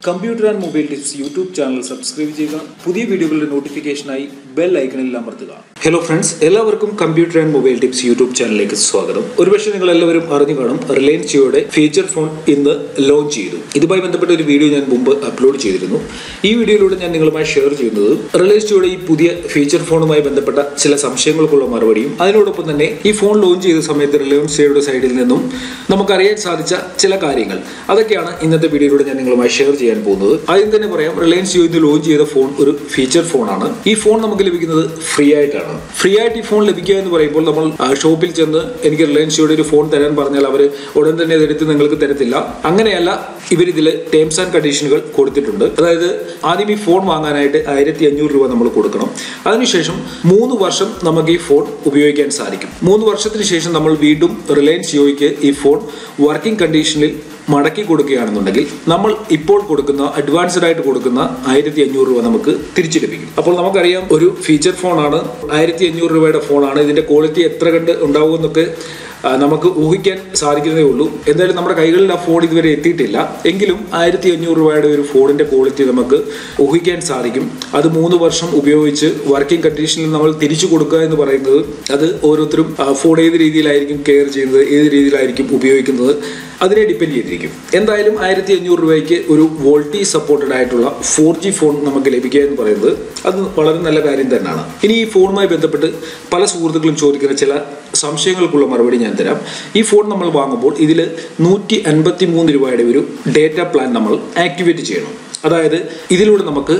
Computer and mobile tips YouTube channel subscribe ചെയ്യുക. പുതിയ വീഡിയോകളുടെ നോട്ടിഫിക്കേഷനായി ബെൽ ഐക്കണിൽ അമർത്തുക. ഹലോ ഫ്രണ്ട്സ്, എല്ലാവർക്കും computer and mobile tips YouTube ചാനലിലേക്ക് സ്വാഗതം. ഒരുപക്ഷെ നിങ്ങൾ എല്ലാവരും അറിഞ്ഞു കാണും, റിലയൻസ് ജിയോയുടെ ഫീച്ചർ ഫോൺ ഇന്ന് ലോഞ്ച് ചെയ്തു. ഇതുമായി ബന്ധപ്പെട്ട ഒരു വീഡിയോ ഞാൻ മുമ്പ് അപ്ലോഡ് ചെയ്തിരുന്നു. ഈ വീഡിയോയിലൂടെ ഞാൻ നിങ്ങളുമായി ഷെയർ ചെയ്യുന്നത് റിലയൻസ് ജിയോയുടെ ഈ പുതിയ ഫീച്ചർ ഫോണുമായി ബന്ധപ്പെട്ട ചില സംശയങ്ങൾക്കുള്ള മറുപടിയും അതിനോടൊപ്പം തന്നെ ഈ ഫോൺ ലോഞ്ച് ചെയ്ത സമയത്ത് റിലയൻസ് ജിയോയുടെ സൈഡിൽ നിന്നും നമുക്കറിയാൻ സാധിച്ച ചില കാര്യങ്ങൾ, അതൊക്കെയാണ് ഇന്നത്തെ വീഡിയോയിലൂടെ ഞാൻ നിങ്ങളുമായി ഷെയർ ചെയ്യാൻ പോകുന്നത്. ആദ്യം തന്നെ പറയാം, റിലയൻസ് ജിയോ ഇന്ന് ലോഞ്ച് ചെയ്ത ഫോൺ ഒരു ഫീച്ചർ ഫോണാണ്. ഈ ഫോൺ നമുക്ക് ലഭിക്കുന്നത് ഫ്രീ ആയിട്ടാണ്. ഫ്രീ ആയിട്ട് ഈ ഫോൺ ലഭിക്കുക എന്ന് പറയുമ്പോൾ നമ്മൾ ഷോപ്പിൽ ചെന്ന് എനിക്ക് റിലയൻസ് ജിയോയുടെ ഒരു ഫോൺ തരാൻ പറഞ്ഞാൽ അവർ ഉടൻ തന്നെ അതെടുത്ത് നിങ്ങൾക്ക് തരത്തില്ല. അങ്ങനെയല്ല, ഇവരിതിൽ ടേംസ് ആൻഡ് കണ്ടീഷനുകൾ കൊടുത്തിട്ടുണ്ട്. അതായത് ആദ്യം ഈ ഫോൺ വാങ്ങാനായിട്ട് 1500 രൂപ നമ്മൾ കൊടുക്കണം. അതിനുശേഷം 3 വർഷം നമുക്ക് ഈ ഫോൺ ഉപയോഗിക്കാൻ സാധിക്കും. 3 വർഷത്തിന് ശേഷം നമ്മൾ വീണ്ടും റിലയൻസ് ജിയോയ്ക്ക് ഈ ഫോൺ വർക്കിംഗ് കണ്ടീഷനിൽ മടക്കി കൊടുക്കുകയാണെന്നുണ്ടെങ്കിൽ നമ്മൾ ഇപ്പോൾ കൊടുക്കുന്ന അഡ്വാൻസ്ഡ് ആയിട്ട് കൊടുക്കുന്ന 1500 രൂപ നമുക്ക് തിരിച്ചു ലഭിക്കും. അപ്പോൾ നമുക്കറിയാം, ഒരു ഫീച്ചർ ഫോണാണ്, 1500 രൂപയുടെ ഫോണാണ്. ഇതിന്റെ ക്വാളിറ്റി എത്ര കണ്ട് ഉണ്ടാവുമെന്നൊക്കെ നമുക്ക് ഊഹിക്കാൻ സാധിക്കുന്നതേ ഉള്ളൂ. എന്തായാലും നമ്മുടെ കൈകളിൽ ആ ഫോൺ ഇതുവരെ എത്തിയിട്ടില്ല. എങ്കിലും 1500 രൂപയുടെ ഒരു ഫോണിന്റെ ക്വാളിറ്റി നമുക്ക് ഊഹിക്കാൻ സാധിക്കും. അത് 3 വർഷം ഉപയോഗിച്ച് വർക്കിംഗ് കണ്ടീഷനിൽ നമ്മൾ തിരിച്ചു കൊടുക്കുക എന്ന് പറയുന്നത്, അത് ഓരോരുത്തരും ഫോൺ ഏത് രീതിയിലായിരിക്കും കെയർ ചെയ്യുന്നത്, ഏത് രീതിയിലായിരിക്കും ഉപയോഗിക്കുന്നത്, അതിനെ ഡിപ്പെൻഡ് ചെയ്തിരിക്കും. എന്തായാലും 1500 രൂപയ്ക്ക് ഒരു വോൾട്ടി സപ്പോർട്ടഡ് ആയിട്ടുള്ള 4G ഫോൺ നമുക്ക് ലഭിക്കുക എന്ന് പറയുന്നത് അത് വളരെ നല്ല കാര്യം തന്നെയാണ്. ഇനി ഈ ഫോണുമായി ബന്ധപ്പെട്ട് പല സുഹൃത്തുക്കളും ചോദിക്കുന്ന ചില സംശയങ്ങൾക്കുള്ള മറുപടി ഞാൻ തരാം. ഈ ഫോൺ നമ്മൾ വാങ്ങുമ്പോൾ ഇതിൽ 153 രൂപയുടെ ഒരു ഡേറ്റ പ്ലാൻ നമ്മൾ ആക്ടിവേറ്റ് ചെയ്യണം. അതായത് ഇതിലൂടെ നമുക്ക്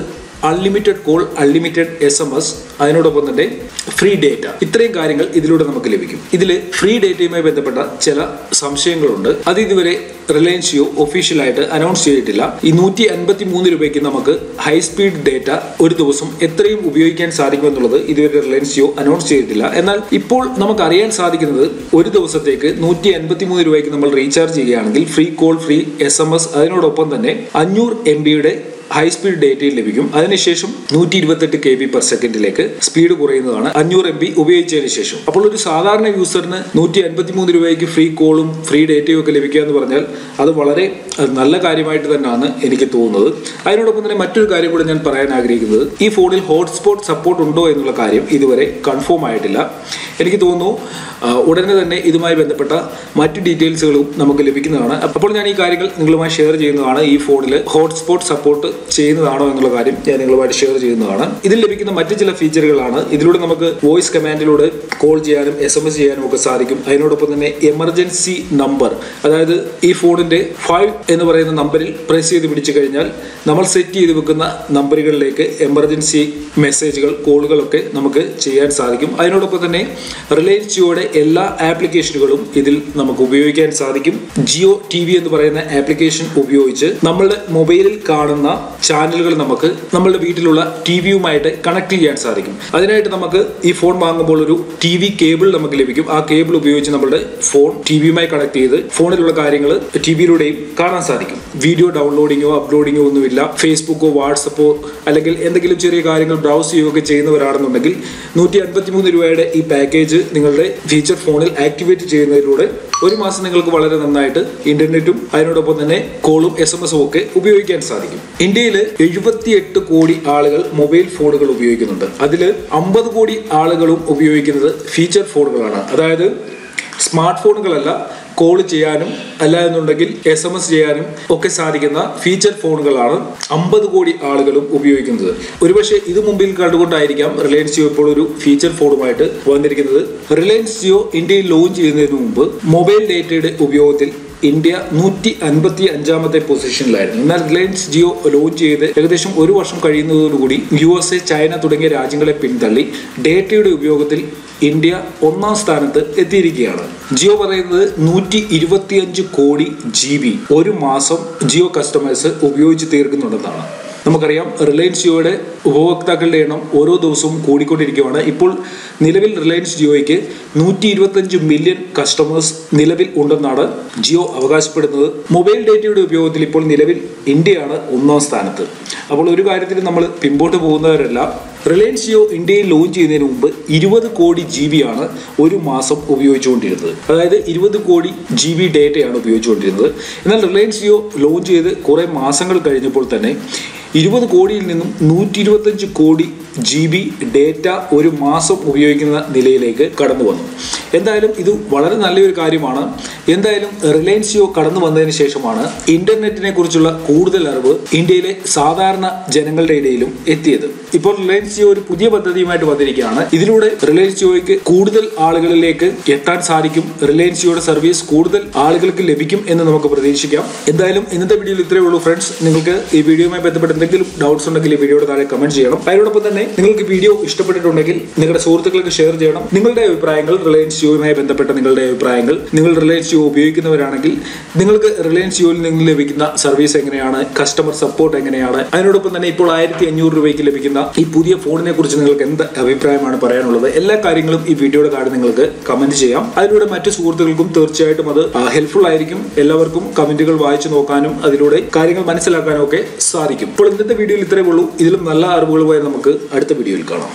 അൺലിമിറ്റഡ് കോൾ, അൺലിമിറ്റഡ് SMS, അതിനോടൊപ്പം തന്നെ ഫ്രീ ഡേറ്റ, ഇത്രയും കാര്യങ്ങൾ ഇതിലൂടെ നമുക്ക് ലഭിക്കും. ഇതിൽ ഫ്രീ ഡേറ്റയുമായി ബന്ധപ്പെട്ട ചില സംശയങ്ങളുണ്ട്. അത് ഇതുവരെ റിലയൻസ് ജിയോ ഒഫീഷ്യലായിട്ട് അനൗൺസ് ചെയ്തിട്ടില്ല. ഈ 153 രൂപയ്ക്ക് നമുക്ക് ഹൈ സ്പീഡ് ഡേറ്റ ഒരു ദിവസം എത്രയും ഉപയോഗിക്കാൻ സാധിക്കുമെന്നുള്ളത് ഇതുവരെ റിലയൻസ് ജിയോ അനൗൺസ് ചെയ്തിട്ടില്ല. എന്നാൽ ഇപ്പോൾ നമുക്ക് അറിയാൻ സാധിക്കുന്നത്, ഒരു ദിവസത്തേക്ക് 153 രൂപയ്ക്ക് നമ്മൾ റീചാർജ് ചെയ്യുകയാണെങ്കിൽ ഫ്രീ കോൾ, ഫ്രീ SMS, അതിനോടൊപ്പം തന്നെ 500 MB ഹൈ സ്പീഡ് ഡേറ്റയിൽ ലഭിക്കും. അതിനുശേഷം 128 kbps സ്പീഡ് കുറയുന്നതാണ് 500 MB ഉപയോഗിച്ചതിന് ശേഷം. അപ്പോൾ ഒരു സാധാരണ യൂസറിന് 153 രൂപയ്ക്ക് ഫ്രീ കോളും ഫ്രീ ഡേറ്റയും ഒക്കെ ലഭിക്കുക എന്ന് പറഞ്ഞാൽ അത് വളരെ നല്ല കാര്യമായിട്ട് തന്നെയാണ് എനിക്ക് തോന്നുന്നത്. അതിനോടൊപ്പം തന്നെ മറ്റൊരു കാര്യം കൂടെ ഞാൻ പറയാൻ ആഗ്രഹിക്കുന്നത്, ഈ ഫോണിൽ ഹോട്ട്സ്പോട്ട് സപ്പോർട്ട് ഉണ്ടോ എന്നുള്ള കാര്യം ഇതുവരെ കൺഫേം ആയിട്ടില്ല. എനിക്ക് തോന്നുന്നു ഉടനെ തന്നെ ഇതുമായി ബന്ധപ്പെട്ട മറ്റ് ഡീറ്റെയിൽസുകളും നമുക്ക് ലഭിക്കുന്നതാണ്. അപ്പോൾ ഞാൻ ഈ കാര്യങ്ങൾ നിങ്ങളുമായി ഷെയർ ചെയ്യുന്നതാണ്. ഈ ഫോണിൽ ഹോട്ട്സ്പോട്ട് സപ്പോർട്ട് ചെയ്യുന്നതാണോ എന്നുള്ള കാര്യം ഞാൻ നിങ്ങളുമായിട്ട് ഷെയർ ചെയ്യുന്നതാണ്. ഇതിൽ ലഭിക്കുന്ന മറ്റു ചില ഫീച്ചറുകളാണ്, ഇതിലൂടെ നമുക്ക് വോയിസ് കമാൻഡിലൂടെ കോൾ ചെയ്യാനും SMS ചെയ്യാനും ഒക്കെ സാധിക്കും. അതിനോടൊപ്പം തന്നെ എമർജൻസി നമ്പർ, അതായത് ഈ ഫോണിന്റെ 5 എന്ന് പറയുന്ന നമ്പറിൽ പ്രസ് ചെയ്ത് പിടിച്ചു കഴിഞ്ഞാൽ നമ്മൾ സെറ്റ് ചെയ്ത് വെക്കുന്ന നമ്പറുകളിലേക്ക് എമർജൻസി മെസ്സേജുകൾ, കോളുകളൊക്കെ നമുക്ക് ചെയ്യാൻ സാധിക്കും. അതിനോടൊപ്പം തന്നെ റിലയൻസ് ജിയോയുടെ എല്ലാ ആപ്ലിക്കേഷനുകളും ഇതിൽ നമുക്ക് ഉപയോഗിക്കാൻ സാധിക്കും. ജിയോ TV എന്ന് പറയുന്ന ആപ്ലിക്കേഷൻ ഉപയോഗിച്ച് നമ്മളുടെ മൊബൈലിൽ കാണുന്ന ചാനലുകൾ നമുക്ക് നമ്മളുടെ വീട്ടിലുള്ള TVയുമായിട്ട് കണക്ട് ചെയ്യാൻ സാധിക്കും. അതിനായിട്ട് നമുക്ക് ഈ ഫോൺ വാങ്ങുമ്പോൾ ഒരു TV കേബിൾ നമുക്ക് ലഭിക്കും. ആ കേബിൾ ഉപയോഗിച്ച് നമ്മുടെ ഫോൺ TVയുമായി കണക്ട് ചെയ്ത് ഫോണിലുള്ള കാര്യങ്ങൾ TVയിലൂടെയും കാണാൻ സാധിക്കും. വീഡിയോ ഡൗൺലോഡിങ്ങോ അപ്ലോഡിങ്ങോ ഒന്നുമില്ല. ഫേസ്ബുക്കോ വാട്സപ്പോ അല്ലെങ്കിൽ എന്തെങ്കിലും ചെറിയ കാര്യങ്ങൾ ബ്രൗസ് ചെയ്യുകയൊക്കെ ചെയ്യുന്നവരാണെന്നുണ്ടെങ്കിൽ 153 രൂപയുടെ ഈ പാക്കേജ് നിങ്ങളുടെ ഫീച്ചർ ഫോണിൽ ആക്ടിവേറ്റ് ചെയ്യുന്നതിലൂടെ ഒരു മാസം നിങ്ങൾക്ക് വളരെ നന്നായിട്ട് ഇന്റർനെറ്റും അതിനോടൊപ്പം തന്നെ കോളും SMS ഒക്കെ ഉപയോഗിക്കാൻ സാധിക്കും. ഇന്ത്യയിൽ 78 കോടി ആളുകൾ മൊബൈൽ ഫോണുകൾ ഉപയോഗിക്കുന്നുണ്ട്. അതിൽ 50 കോടി ആളുകളും ഉപയോഗിക്കുന്നത് ഫീച്ചർ ഫോണുകളാണ്. അതായത് സ്മാർട്ട് ഫോണുകളല്ല, കോൾ ചെയ്യാനും അല്ലാന്നുണ്ടെങ്കിൽ SMS ചെയ്യാനും ഒക്കെ സാധിക്കുന്ന ഫീച്ചർ ഫോണുകളാണ് 50 കോടി ആളുകളും ഉപയോഗിക്കുന്നത്. ഒരുപക്ഷെ ഇത് മുമ്പിൽ കണ്ടുകൊണ്ടായിരിക്കാം റിലയൻസ് ജിയോ ഇപ്പോൾ ഒരു ഫീച്ചർ ഫോണുമായിട്ട് വന്നിരിക്കുന്നത്. റിലയൻസ് ജിയോ ഇന്ത്യയിൽ ലോഞ്ച് ചെയ്യുന്നതിന് മുമ്പ് മൊബൈൽ ഡേറ്റയുടെ ഉപയോഗത്തിൽ ഇന്ത്യ 155ാമത്തെ പൊസിഷനിലായിരുന്നു. എന്നാൽ റിലയൻസ് ജിയോ ലോഞ്ച് ചെയ്ത് ഏകദേശം 1 വർഷം കഴിയുന്നതോടുകൂടി USA, ചൈന തുടങ്ങിയ രാജ്യങ്ങളെ പിന്തള്ളി ഡേറ്റയുടെ ഉപയോഗത്തിൽ ഇന്ത്യ 1ാം സ്ഥാനത്ത് എത്തിയിരിക്കുകയാണ്. ജിയോ പറയുന്നത് 125 കോടി GB ഒരു മാസം ജിയോ കസ്റ്റമേഴ്സ് ഉപയോഗിച്ച് തീർക്കുന്നുണ്ടെന്നാണ്. നമുക്കറിയാം റിലയൻസ് ജിയോയുടെ ഉപഭോക്താക്കളുടെ എണ്ണം ഓരോ ദിവസവും കൂടിക്കൊണ്ടിരിക്കുകയാണ്. ഇപ്പോൾ നിലവിൽ റിലയൻസ് ജിയോയ്ക്ക് 125 മില്യൺ കസ്റ്റമേഴ്സ് നിലവിൽ ഉണ്ടെന്നാണ് ജിയോ അവകാശപ്പെടുന്നത്. മൊബൈൽ ഡേറ്റയുടെ ഉപയോഗത്തിൽ ഇപ്പോൾ നിലവിൽ ഇന്ത്യയാണ് 1ാം സ്ഥാനത്ത്. അപ്പോൾ ഒരു കാര്യത്തിൽ നമ്മൾ പിമ്പോട്ട് പോകുന്നവരല്ല. റിലയൻസ് ജിയോ ഇന്ത്യയിൽ ലോഞ്ച് ചെയ്യുന്നതിന് മുമ്പ് 20 കോടി GB ആണ് ഒരു മാസം ഉപയോഗിച്ചുകൊണ്ടിരുന്നത്. അതായത് 20 കോടി GB ഡേറ്റയാണ് ഉപയോഗിച്ചുകൊണ്ടിരുന്നത്. എന്നാൽ റിലയൻസ് ജിയോ ലോഞ്ച് ചെയ്ത് കുറേ മാസങ്ങൾ കഴിഞ്ഞപ്പോൾ തന്നെ 20 കോടിയിൽ നിന്നും 125 കോടി GB ഡേറ്റ ഒരു മാസം ഉപയോഗിക്കുന്ന നിലയിലേക്ക് കടന്നു വന്നു. എന്തായാലും ഇത് വളരെ നല്ലൊരു കാര്യമാണ്. എന്തായാലും റിലയൻസ് ജിയോ കടന്നു വന്നതിന് ശേഷമാണ് ഇന്റർനെറ്റിനെ കുറിച്ചുള്ള കൂടുതൽ അറിവ് ഇന്ത്യയിലെ സാധാരണ ജനങ്ങളുടെ ഇടയിലും എത്തിയത്. ഇപ്പോൾ റിലയൻസ് ജിയോ ഒരു പുതിയ പദ്ധതിയുമായിട്ട് വന്നിരിക്കുകയാണ്. ഇതിലൂടെ റിലയൻസ് ജിയോയ്ക്ക് കൂടുതൽ ആളുകളിലേക്ക് എത്താൻ സാധിക്കും. റിലയൻസ് ജിയോയുടെ സർവീസ് കൂടുതൽ ആളുകൾക്ക് ലഭിക്കും എന്ന് നമുക്ക് പ്രതീക്ഷിക്കാം. എന്തായാലും ഇന്നത്തെ വീഡിയോയിൽ ഇത്രയേ ഉള്ളൂ ഫ്രണ്ട്സ്. നിങ്ങൾക്ക് ഈ വീഡിയോയുമായി ബന്ധപ്പെട്ട് എന്തെങ്കിലും ഡൗട്ട്സ് ഉണ്ടെങ്കിൽ ഈ വീഡിയോയുടെ താഴെ കമന്റ് ചെയ്യണം. അതിനോടൊപ്പം തന്നെ നിങ്ങൾക്ക് വീഡിയോ ഇഷ്ടപ്പെട്ടിട്ടുണ്ടെങ്കിൽ നിങ്ങളുടെ സുഹൃത്തുക്കൾക്ക് ഷെയർ ചെയ്യണം. നിങ്ങളുടെ അഭിപ്രായങ്ങൾ, റിലയൻസ് ജിയോയുമായി ബന്ധപ്പെട്ട നിങ്ങളുടെ അഭിപ്രായങ്ങൾ, നിങ്ങൾ റിലയൻസ് ജിയോ ഉപയോഗിക്കുന്നവരാണെങ്കിൽ നിങ്ങൾക്ക് റിലയൻസ് ജിയോയിൽ നിന്ന് ലഭിക്കുന്ന സർവീസ് എങ്ങനെയാണ്, കസ്റ്റമർ സപ്പോർട്ട് എങ്ങനെയാണ്, അതിനോടൊപ്പം തന്നെ ഇപ്പോൾ 1500 രൂപയ്ക്ക് ലഭിക്കുന്ന ഈ പുതിയ ഫോണിനെ കുറിച്ച് നിങ്ങൾക്ക് എന്ത് അഭിപ്രായമാണ് പറയാനുള്ളത്, എല്ലാ കാര്യങ്ങളും ഈ വീഡിയോയുടെ താഴെ നിങ്ങൾക്ക് കമന്റ് ചെയ്യാം. അതിലൂടെ മറ്റു സുഹൃത്തുക്കൾക്കും തീർച്ചയായിട്ടും അത് ഹെൽപ്ഫുൾ ആയിരിക്കും. എല്ലാവർക്കും കമന്റുകൾ വായിച്ചു നോക്കാനും അതിലൂടെ കാര്യങ്ങൾ മനസ്സിലാക്കാനും ഒക്കെ സാധിക്കും. ഇപ്പോൾ ഇന്നത്തെ വീഡിയോയിൽ ഇത്രയേ ഉള്ളൂ. ഇതിലും നല്ല അറിവുകളുമായി നമുക്ക് അടുത്ത വീഡിയോയിൽ കാണാം.